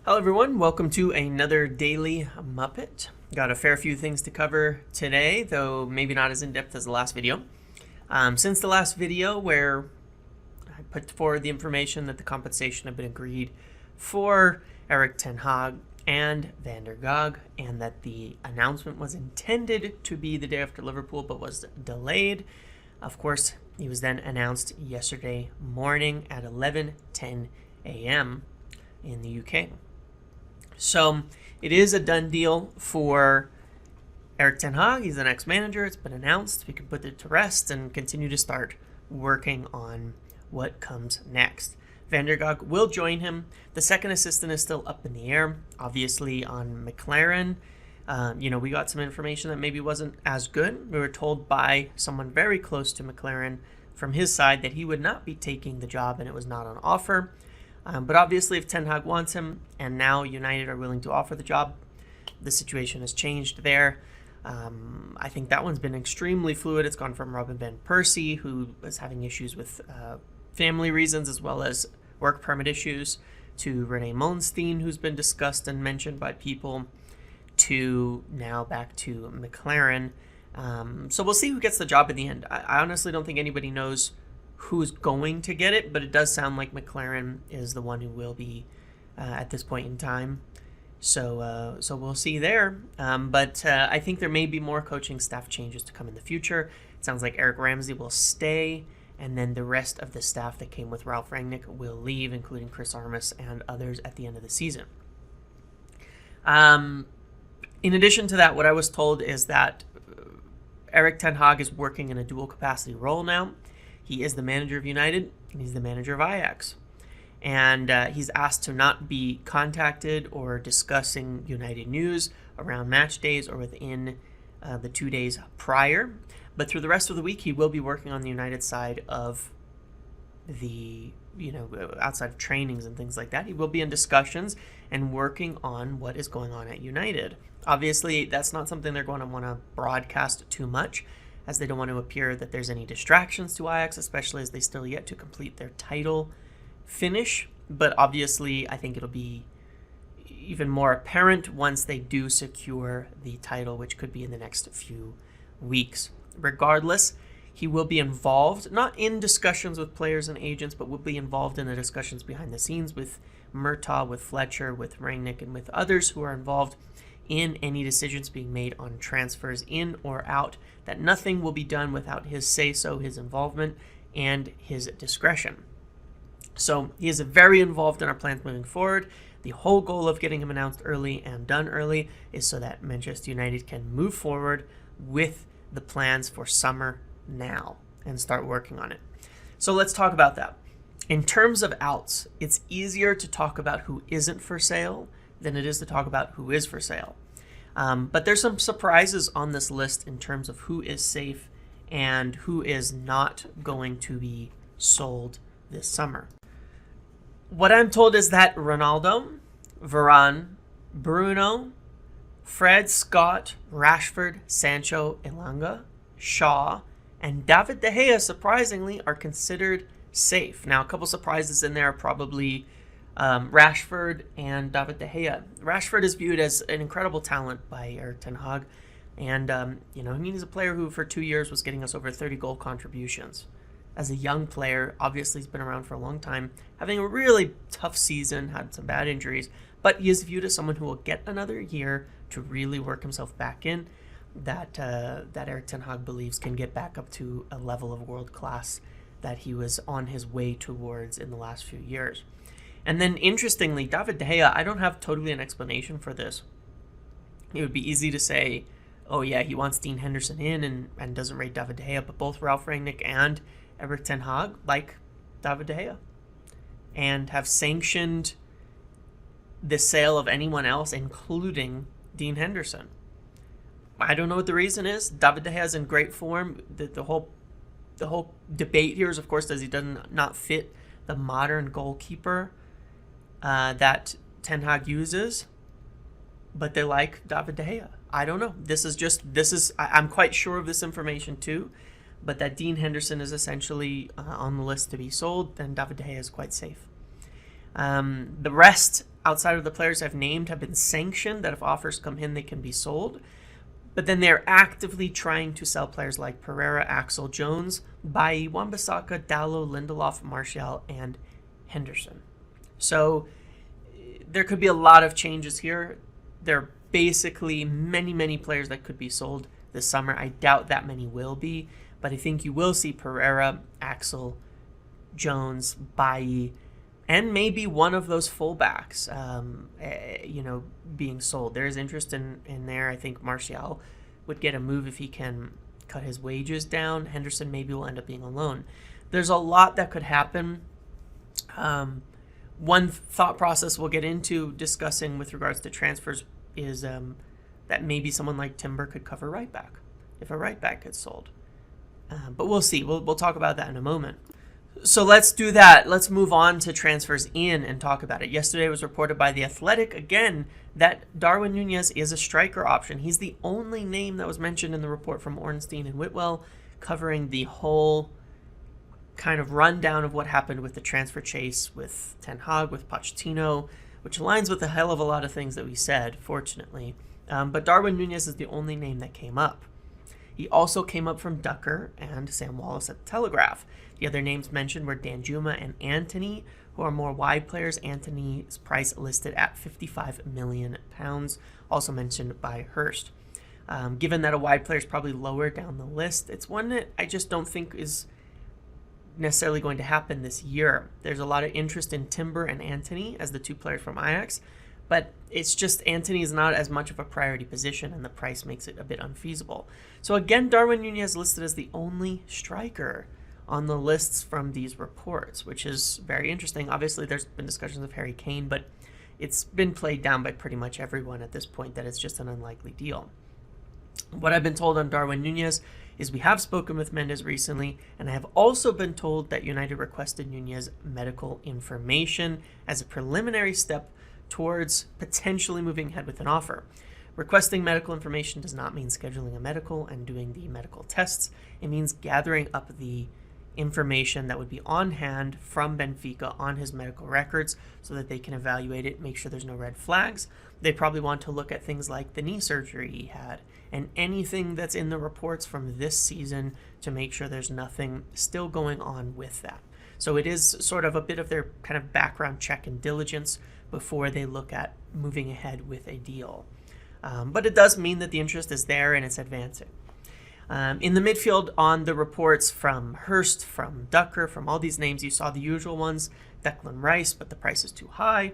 Hello everyone, welcome to another daily Muppet. Got a fair few things to cover today, though maybe not as in-depth as the last video. Since the last video where I put forward the information that the compensation had been agreed for Erik ten Hag and Van der Gaag, and that the announcement was intended to be the day after Liverpool but was delayed. Of course, he was then announced yesterday morning at 11:10 a.m. in the UK. So it is a done deal for Erik ten Hag. He's the next manager. It's been announced. We can put it to rest and continue to start working on what comes next. Van der Gaag will join him. The second assistant is still up in the air. Obviously on McLaren, we got some information that maybe wasn't as good. We were told by someone very close to McLaren from his side that he would not be taking the job and it was not on offer. But obviously, if Ten Hag wants him and now United are willing to offer the job, the situation has changed there. I think that one's been extremely fluid. It's gone from Robin van Persie, who was having issues with family reasons as well as work permit issues, to René Mollenstein, who's been discussed and mentioned by people, to now back to McLaren. So we'll see who gets the job in the end. I honestly don't think anybody knows who's going to get it, but it does sound like McLaren is the one who will be at this point in time. So we'll see there. But I think there may be more coaching staff changes to come in the future. It sounds like Eric Ramsey will stay, and then the rest of the staff that came with Ralf Rangnick will leave, including Chris Armas and others at the end of the season. In addition to that, what I was told is that Erik ten Hag is working in a dual capacity role now. He is the manager of United, and he's the manager of Ajax. And he's asked to not be contacted or discussing United news around match days or within the 2 days prior. But through the rest of the week, he will be working on the United side of the, outside of trainings and things like that. He will be in discussions and working on what is going on at United. Obviously, that's not something they're going to want to broadcast too much, as they don't want to appear that there's any distractions to Ajax, especially as they still yet to complete their title finish. But obviously, I think it'll be even more apparent once they do secure the title, which could be in the next few weeks. Regardless, he will be involved, not in discussions with players and agents, but will be involved in the discussions behind the scenes with Murtaugh, with Fletcher, with Rangnick, and with others who are involved in any decisions being made on transfers in or out, that nothing will be done without his say-so, his involvement, and his discretion. So he is very involved in our plans moving forward. The whole goal of getting him announced early and done early is so that Manchester United can move forward with the plans for summer now and start working on it. So let's talk about that. In terms of outs, it's easier to talk about who isn't for sale than it is to talk about who is for sale. But there's some surprises on this list in terms of who is safe and who is not going to be sold this summer. What I'm told is that Ronaldo, Varane, Bruno, Fred, Scott, Rashford, Sancho, Elanga, Shaw, and David De Gea, surprisingly, are considered safe. Now, a couple surprises in there are probably Rashford and David De Gea. Rashford is viewed as an incredible talent by Erik ten Hag. And, he's a player who for 2 years was getting us over 30 goal contributions. As a young player, obviously he's been around for a long time, having a really tough season, had some bad injuries, but he is viewed as someone who will get another year to really work himself back in, that Erik ten Hag believes can get back up to a level of world class that he was on his way towards in the last few years. And then, interestingly, David De Gea, I don't have totally an explanation for this. It would be easy to say, oh yeah, he wants Dean Henderson in and doesn't rate David De Gea, but both Ralf Rangnick and Erik ten Hag like David De Gea and have sanctioned the sale of anyone else, including Dean Henderson. I don't know what the reason is. David De Gea is in great form. The whole debate here is, of course, does he not fit the modern goalkeeper that Ten Hag uses, but they like David De Gea. I don't know. I'm quite sure of this information too, but that Dean Henderson is essentially on the list to be sold, then David De Gea is quite safe. The rest, outside of the players I've named have been sanctioned, that if offers come in, they can be sold. But then they're actively trying to sell players like Pereira, Axel, Jones, Bailly, Wan-Bissaka, Dalot, Lindelof, Martial, and Henderson. So there could be a lot of changes here. There are basically many players that could be sold this summer. I doubt that many will be, but I think you will see Pereira, Axel, Jones, Bailly, and maybe one of those fullbacks, being sold. There is interest in there. I think Martial would get a move if he can cut his wages down. Henderson maybe will end up being a loan. There's a lot that could happen. One thought process we'll get into discussing with regards to transfers is that maybe someone like Timber could cover right back if a right back gets sold. But we'll see. We'll talk about that in a moment. So let's do that. Let's move on to transfers in and talk about it. Yesterday it was reported by The Athletic, again, that Darwin Núñez is a striker option. He's the only name that was mentioned in the report from Ornstein and Whitwell, covering the whole kind of rundown of what happened with the transfer chase with Ten Hag, with Pochettino, which aligns with a hell of a lot of things that we said, fortunately. But Darwin Núñez is the only name that came up. He also came up from Ducker and Sam Wallace at the Telegraph. The other names mentioned were Danjuma and Antony, who are more wide players. Antony's price listed at £55 million, also mentioned by Hurst. Given that a wide player is probably lower down the list, it's one that I just don't think is necessarily going to happen this year. There's a lot of interest in Timber and Antony as the two players from Ajax, but it's just Antony is not as much of a priority position, and the price makes it a bit unfeasible. So again, Darwin Núñez listed as the only striker on the lists from these reports, which is very interesting. Obviously, there's been discussions of Harry Kane, but it's been played down by pretty much everyone at this point that it's just an unlikely deal. What I've been told on Darwin Núñez is we have spoken with Mendes recently, and I have also been told that United requested Núñez medical information as a preliminary step towards potentially moving ahead with an offer. Requesting medical information does not mean scheduling a medical and doing the medical tests. It means gathering up the information that would be on hand from Benfica on his medical records so that they can evaluate it, make sure there's no red flags. They probably want to look at things like the knee surgery he had and anything that's in the reports from this season to make sure there's nothing still going on with that. So it is sort of a bit of their kind of background check and diligence before they look at moving ahead with a deal. But it does mean that the interest is there and it's advancing. In the midfield, on the reports from Hurst, from Ducker, from all these names, you saw the usual ones. Declan Rice, but the price is too high.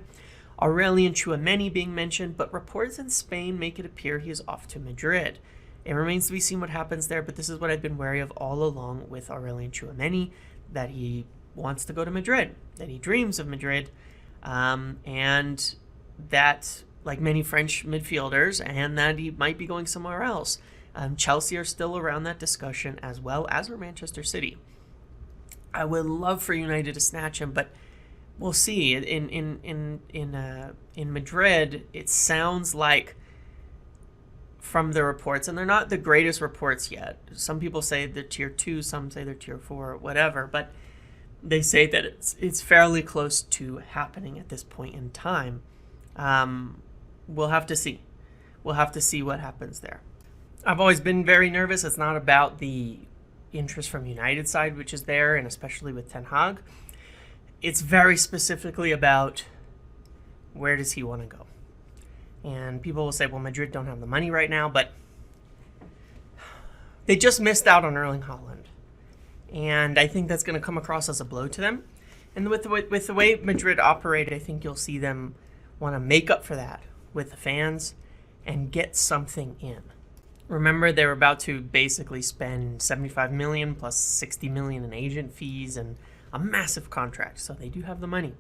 Aurelien Tchouameni being mentioned, but reports in Spain make it appear he is off to Madrid. It remains to be seen what happens there, but this is what I've been wary of all along with Aurelien Tchouameni, that he wants to go to Madrid, that he dreams of Madrid, and that, like many French midfielders, and that he might be going somewhere else. Chelsea are still around that discussion, as well as are Manchester City. I would love for United to snatch him, but we'll see. In Madrid, it sounds like, from the reports, and they're not the greatest reports yet. Some people say they're tier 2, some say they're tier 4, whatever, but they say that it's fairly close to happening at this point in time. We'll have to see. We'll have to see what happens there. I've always been very nervous. It's not about the interest from United side, which is there, and especially with Ten Hag. It's very specifically about where does he want to go. And people will say, well, Madrid don't have the money right now, but they just missed out on Erling Haaland. And I think that's going to come across as a blow to them. And with the way Madrid operate, I think you'll see them want to make up for that with the fans and get something in. Remember, they were about to basically spend $75 million plus $60 million in agent fees and a massive contract. So they do have the money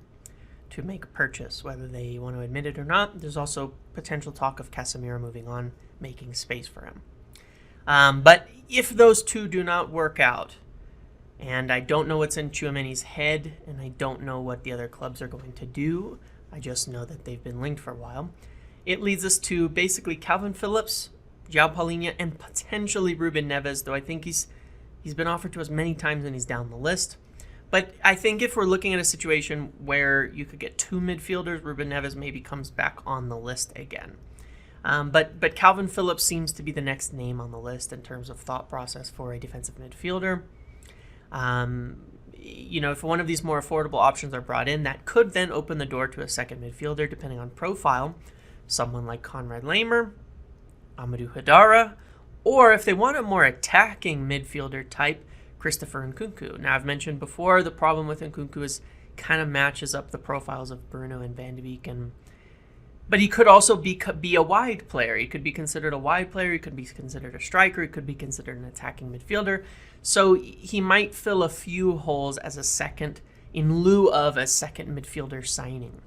to make a purchase, whether they want to admit it or not. There's also potential talk of Casemiro moving on, making space for him. But if those two do not work out, and I don't know what's in Tchouameni's head, and I don't know what the other clubs are going to do, I just know that they've been linked for a while, it leads us to basically Calvin Phillips, João Palhinha, and potentially Ruben Neves, though I think he's been offered to us many times and he's down the list. But I think if we're looking at a situation where you could get two midfielders, Ruben Neves maybe comes back on the list again. But Calvin Phillips seems to be the next name on the list in terms of thought process for a defensive midfielder. If one of these more affordable options are brought in, that could then open the door to a second midfielder, depending on profile. Someone like Conrad Lamer, Amadou Hadara, or if they want a more attacking midfielder type, Christopher Nkunku. Now, I've mentioned before, the problem with Nkunku is kind of matches up the profiles of Bruno and Van de Beek, but he could also be a wide player. He could be considered a wide player. He could be considered a striker. He could be considered an attacking midfielder. So he might fill a few holes as a second, in lieu of a second midfielder signing.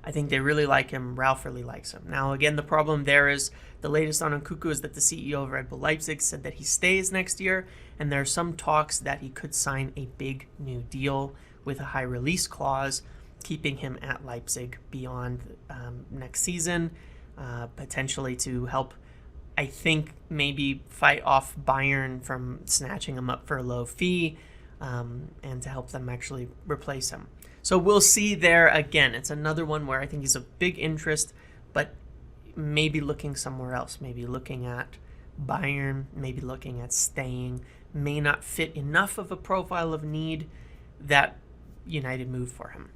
I think they really like him. Ralph really likes him. Now, again, the problem there is the latest on Nkunku is that the CEO of Red Bull Leipzig said that he stays next year, and there are some talks that he could sign a big new deal with a high release clause, keeping him at Leipzig beyond next season, potentially to help, I think, maybe fight off Bayern from snatching him up for a low fee, and to help them actually replace him. So we'll see there again. It's another one where I think he's a big interest, but maybe looking somewhere else, maybe looking at Bayern, maybe looking at staying, may not fit enough of a profile of need that United moved for him.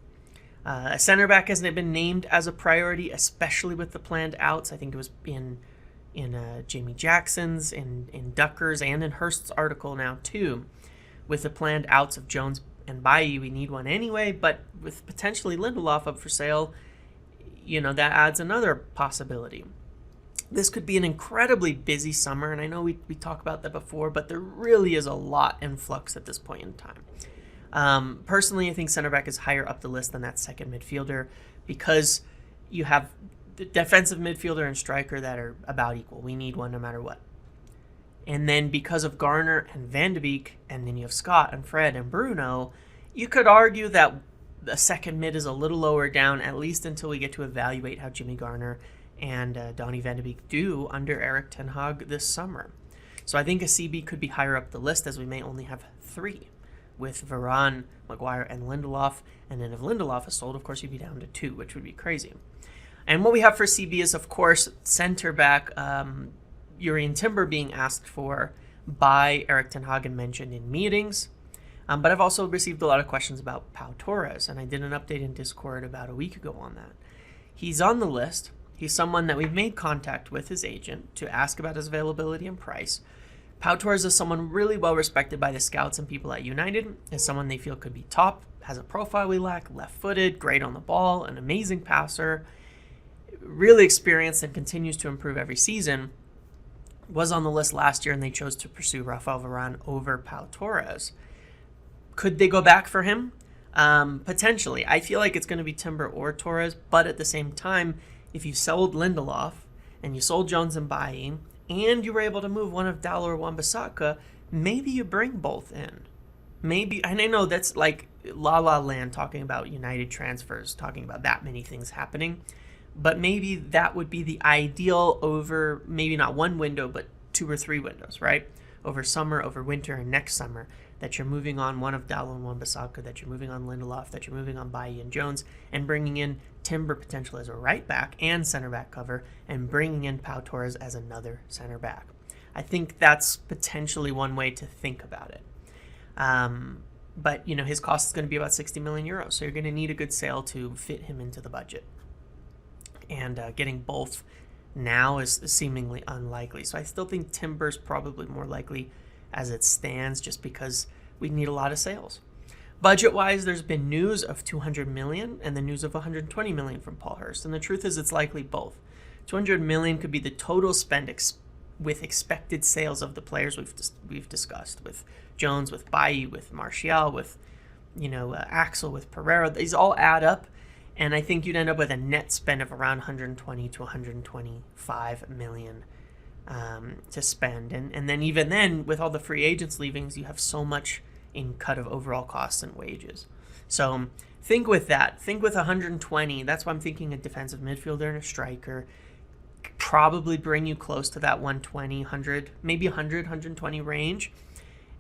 A center back hasn't been named as a priority, especially with the planned outs. I think it was in Jamie Jackson's, in Ducker's, and in Hurst's article now too. With the planned outs of Jones and Bailly, we need one anyway, but with potentially Lindelof up for sale, that adds another possibility. This could be an incredibly busy summer, and I know we talked about that before, but there really is a lot in flux at this point in time. Personally, I think center back is higher up the list than that second midfielder because you have the defensive midfielder and striker that are about equal. We need one no matter what. And then because of Garner and Van de Beek, and then you have Scott and Fred and Bruno, you could argue that the second mid is a little lower down, at least until we get to evaluate how Jimmy Garner and Donny Van de Beek do under Erik ten Hag this summer. So I think a CB could be higher up the list, as we may only have three, with Varane, Maguire, and Lindelof. And then if Lindelof is sold, of course, you'd be down to two, which would be crazy. And what we have for CB is, of course, center back Jurrien Timber being asked for by Erik ten Hag and mentioned in meetings. But I've also received a lot of questions about Pau Torres, and I did an update in Discord about a week ago on that. He's on the list. He's someone that we've made contact with his agent to ask about his availability and price. Pau Torres is someone really well respected by the scouts and people at United, is someone they feel could be top, has a profile we lack, left-footed, great on the ball, an amazing passer, really experienced and continues to improve every season. Was on the list last year, and they chose to pursue Rafael Varane over Pau Torres. Could they go back for him? Potentially. I feel like it's going to be Timber or Torres, but at the same time, if you sold Lindelof and you sold Jones and Bailly, and you were able to move one of Dalot or Wan-Bissaka, maybe you bring both in. Maybe, and I know that's like La La Land talking about United transfers, talking about that many things happening, but maybe that would be the ideal over maybe not one window, but 2 or 3 windows, right? Over summer, over winter, and next summer, that you're moving on one of Dalot and Wan-Bissaka, that you're moving on Lindelof, that you're moving on Bailly and Jones, and bringing in Timber potentially as a right back and center back cover, and bringing in Pau Torres as another center back. I think that's potentially one way to think about it. But, his cost is going to be about 60 million euros, so you're going to need a good sale to fit him into the budget. And getting both now is seemingly unlikely. So I still think Timber's probably more likely as it stands, just because we need a lot of sales. Budget-wise, there's been news of 200 million and the news of 120 million from Paul Hurst. And the truth is it's likely both. 200 million could be the total spend with expected sales of the players we've discussed, with Jones, with Bailly, with Martial, with Axel, with Pereira. These all add up. And I think you'd end up with a net spend of around 120 to 125 million to spend. And then even then, with all the free agents leaving, you have so much in cut of overall costs and wages. So think with that. Think with 120. That's why I'm thinking a defensive midfielder and a striker. Probably bring you close to that 120, 100, maybe 100, 120 range.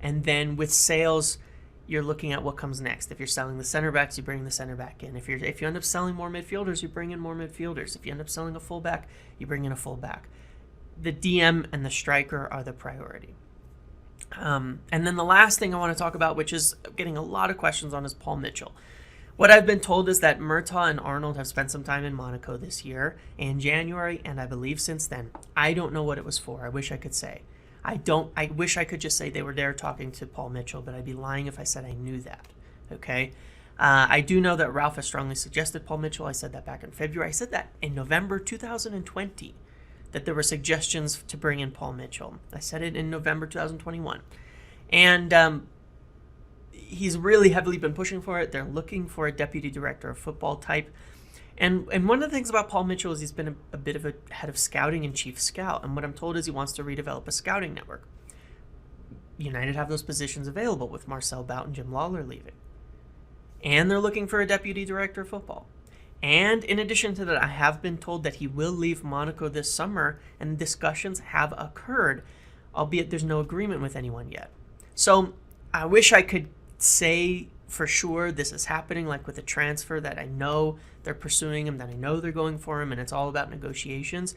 And then with sales, you're looking at what comes next. If you're selling the center backs, you bring the center back in. If you end up selling more midfielders, you bring in more midfielders. If you end up selling a fullback, you bring in a fullback. The DM and the striker are the priority. And then the last thing I want to talk about, which is getting a lot of questions on, is Paul Mitchell. What I've been told is that Murtaugh and Arnold have spent some time in Monaco this year, in January, and I believe since then. I don't know what it was for. I wish I could say. I wish I could just say they were there talking to Paul Mitchell, but I'd be lying if I said I knew that. Okay? I do know that Ralph has strongly suggested Paul Mitchell. I said that back in February. I said that in November 2020, that there were suggestions to bring in Paul Mitchell. I said it in November 2021. And he's really heavily been pushing for it. They're looking for a deputy director of football type. And one of the things about Paul Mitchell is he's been a bit of a head of scouting and chief scout. And what I'm told is he wants to redevelop a scouting network. United have those positions available with Marcel Bout and Jim Lawler leaving. And they're looking for a deputy director of football. And in addition to that, I have been told that he will leave Monaco this summer, and discussions have occurred, albeit there's no agreement with anyone yet. So I wish I could say for sure this is happening, like with a transfer that I know they're pursuing him, that I know they're going for him, and it's all about negotiations.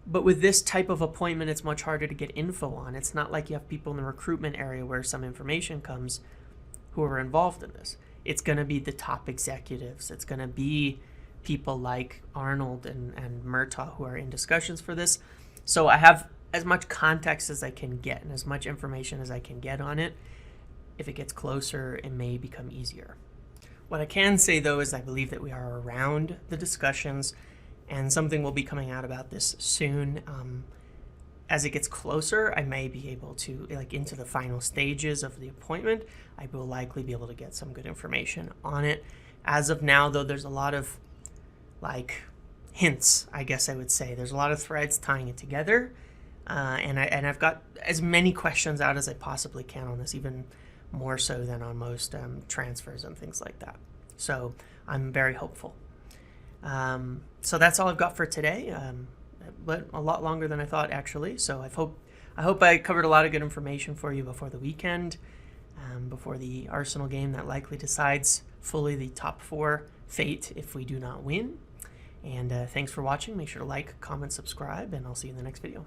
But with this type of appointment, it's much harder to get info on. It's not like you have people in the recruitment area where some information comes who are involved in this. It's going to be the top executives. It's going to be people like Arnold and Murtaugh who are in discussions for this. So I have as much context as I can get and as much information as I can get on it. If it gets closer, it may become easier. What I can say, though, is I believe that we are around the discussions, and something will be coming out about this soon. As it gets closer, I may be able to, like, into the final stages of the appointment, I will likely be able to get some good information on it. As of now, though, there's a lot of, like, hints, I guess I would say. There's a lot of threads tying it together, and I've got as many questions out as I possibly can on this, even more so than on most transfers and things like that. So I'm very hopeful. So that's all I've got for today, but a lot longer than I thought, actually. So I hope I covered a lot of good information for you before the weekend, before the Arsenal game that likely decides fully the top 4 fate if we do not win. And thanks for watching. Make sure to like, comment, subscribe, and I'll see you in the next video.